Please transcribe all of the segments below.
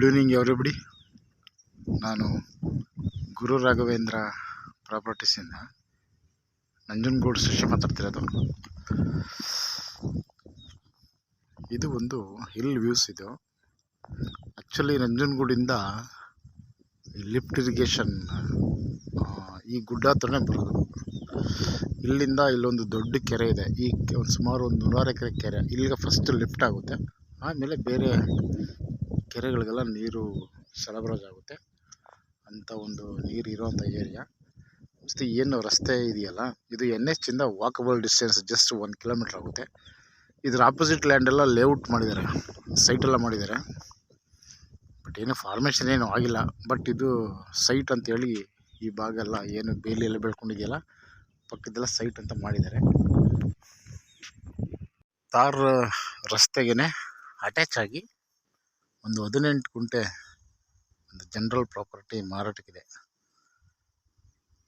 Good evening everybody. ನಾನು ಗುರು ರಾಘವೇಂದ್ರ ಪ್ರಾಪರ್ಟೀಸಿಂದ ನಂಜನಗೂಡು ಶಶಿ ಮಾತಾಡ್ತಿರೋದು. ಇದು ಒಂದು ಹಿಲ್ ವ್ಯೂಸ್. ಇದು ಆ್ಯಕ್ಚುಲಿ ನಂಜನಗೂಡಿಂದ ಲಿಫ್ಟ್ ಇರಿಗೇಷನ್ ಈ ಗುಡ್ಡ ಹತ್ರನೇ ಬರೋದು. ಇಲ್ಲಿಂದ ಇಲ್ಲೊಂದು ದೊಡ್ಡ ಕೆರೆ ಇದೆ. ಈ ಒಂದು ಸುಮಾರು ಒಂದು 100 ಎಕರೆ ಕೆರೆ. ಇಲ್ಲಿಗೆ ಫಸ್ಟ್ ಲಿಫ್ಟ್ ಆಗುತ್ತೆ, ಆಮೇಲೆ ಬೇರೆ ಕೆರೆಗಳಿಗೆಲ್ಲ ನೀರು ಸರಬರಾಜು ಆಗುತ್ತೆ ಅಂತ ಒಂದು ನೀರು ಇರೋವಂಥ ಏರಿಯಾ. ಮತ್ತು ಏನು ರಸ್ತೆ ಇದೆಯಲ್ಲ, ಇದು NH ಇಂದ ವಾಕಬಲ್ ಡಿಸ್ಟೆನ್ಸ್ ಜಸ್ಟ್ 1 ಕಿಲೋಮೀಟ್ರ್ ಆಗುತ್ತೆ. ಇದ್ರ ಆಪೋಸಿಟ್ ಲ್ಯಾಂಡೆಲ್ಲ ಲೇಔಟ್ ಮಾಡಿದ್ದಾರೆ, ಸೈಟೆಲ್ಲ ಮಾಡಿದ್ದಾರೆ. ಬಟ್ ಏನು ಫಾರ್ಮೇಷನ್ ಏನು ಆಗಿಲ್ಲ. ಬಟ್ ಇದು ಸೈಟ್ ಅಂತೇಳಿ ಈ ಭಾಗ ಎಲ್ಲ ಏನು ಬೇಲಿ ಎಲ್ಲ ಬೆಳ್ಕೊಂಡಿದೆಯಲ್ಲ, ಪಕ್ಕದೆಲ್ಲ ಸೈಟ್ ಅಂತ ಮಾಡಿದ್ದಾರೆ. ತಾರ್ ರಸ್ತೆಗೆ ಅಟ್ಯಾಚ್ ಆಗಿ ಒಂದು 18 ಗುಂಟೆ ಒಂದು ಜನರಲ್ ಪ್ರಾಪರ್ಟಿ ಮಾರಾಟಕ್ಕಿದೆ.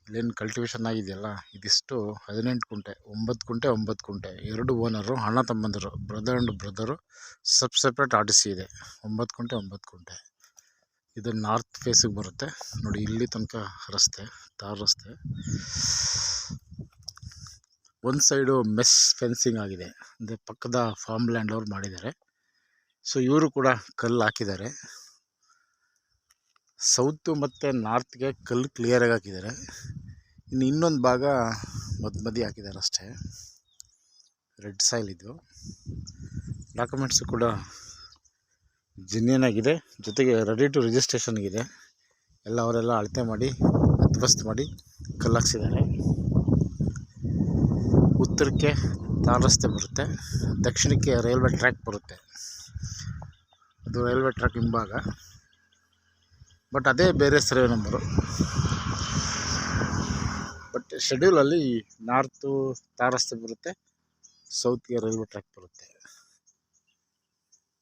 ಇಲ್ಲೇನು ಕಲ್ಟಿವೇಷನ್ ಆಗಿದೆಯಲ್ಲ, ಇದಿಷ್ಟು 18 ಗುಂಟೆ, 9 ಗುಂಟೆ 2 ಓನರು, ಅಣ್ಣ ತಮ್ಮಂದರು, brother and brother, separate RTC ಇದೆ. 9 ಗುಂಟೆ. ಇದು ನಾರ್ತ್ ಫೇಸಿಗೆ ಬರುತ್ತೆ ನೋಡಿ. ಇಲ್ಲಿ ತನಕ ರಸ್ತೆ, ತಾರ್ ರಸ್ತೆ. ಒಂದು ಸೈಡು ಮೆಸ್ ಫೆನ್ಸಿಂಗ್ ಆಗಿದೆ, ಅಂದರೆ ಪಕ್ಕದ ಫಾರ್ಮ್ ಲ್ಯಾಂಡ್ ಅವ್ರು ಮಾಡಿದ್ದಾರೆ. ಸೊ ಇವರು ಕೂಡ ಕಲ್ಲು ಹಾಕಿದ್ದಾರೆ. ಸೌತು ಮತ್ತು ನಾರ್ತ್ಗೆ ಕಲ್ಲು ಕ್ಲಿಯರಾಗಿ ಹಾಕಿದ್ದಾರೆ. ಇನ್ನೊಂದು ಭಾಗ ಮಧ್ಯೆ ಹಾಕಿದ್ದಾರೆ ಅಷ್ಟೇ. ರೆಡ್ ಸಾಯಿಲ್ ಇದು. ಡಾಕ್ಯುಮೆಂಟ್ಸು ಕೂಡ ಜೆನ್ಯೂನ್ ಆಗಿದೆ, ಜೊತೆಗೆ ರೆಡಿ ಟು ರಿಜಿಸ್ಟ್ರೇಷನ್ಗಿದೆ. ಎಲ್ಲ ಅವರೆಲ್ಲ ಅಳತೆ ಮಾಡಿ ಹದ್ಬಸ್ತ್ ಮಾಡಿ ಕಲ್ಲು ಹಾಕ್ಸಿದ್ದಾರೆ. ಉತ್ತರಕ್ಕೆ ತಾರ್ ರಸ್ತೆ ಬರುತ್ತೆ, ದಕ್ಷಿಣಕ್ಕೆ ರೈಲ್ವೆ ಟ್ರ್ಯಾಕ್ ಬರುತ್ತೆ. ಅದು ರೈಲ್ವೆ ಟ್ರ್ಯಾಕ್ ಹಿಂಭಾಗ, ಬಟ್ ಅದೇ ಬೇರೆ ಸರ್ವೆ ನಂಬರು. ಬಟ್ ಶೆಡ್ಯೂಲಲ್ಲಿ ನಾರ್ತು ತಾರ್ ರಸ್ತೆ ಬರುತ್ತೆ, ಸೌತ್ಗೆ ರೈಲ್ವೆ ಟ್ರ್ಯಾಕ್ ಬರುತ್ತೆ.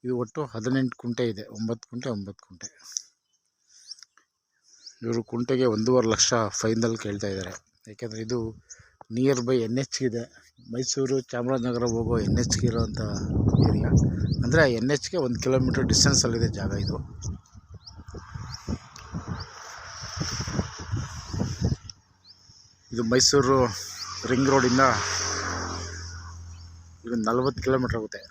ಇದು ಒಟ್ಟು 18 ಗುಂಟೆ ಇದೆ. 9 ಗುಂಟೆ. ಇವರು ಕುಂಟೆಗೆ 1.5 ಲಕ್ಷ ಫೈನಲ್ ಕೇಳ್ತಾ ಇದ್ದಾರೆ. ಯಾಕೆಂದರೆ ಇದು ನಿಯರ್ ಬೈ NH ಇದೆ. ಮೈಸೂರು ಚಾಮರಾಜನಗರ ಹೋಗೋ NH ಇರೋವಂಥ ಏರಿಯಾ. ಅಂದರೆ NHಗೆ 1 ಕಿಲೋಮೀಟ್ರ್ ಡಿಸ್ಟೆನ್ಸಲ್ಲಿದೆ ಜಾಗ ಇದು. ಇದು ಮೈಸೂರು ರಿಂಗ್ ರೋಡಿಂದ ಇದು 40 ಕಿಲೋಮೀಟ್ರ್ ಆಗುತ್ತೆ.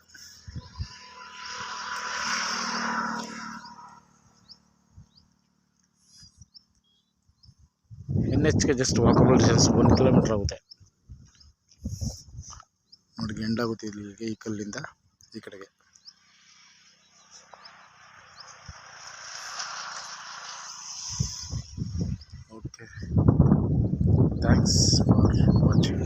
NHಗೆ ಜಸ್ಟ್ ವಾಕಬಲ್ ಡಿಸ್ಟೆನ್ಸ್ 1 ಕಿಲೋಮೀಟ್ರ್ ಆಗುತ್ತೆ ನೋಡಿ. ಎಂಡಾಗುತ್ತೆ ಇಲ್ಲಿಗೆ, ಈ ಕಲ್ಲಿಂದ ಈ ಕಡೆಗೆ. Okay, thanks for watching.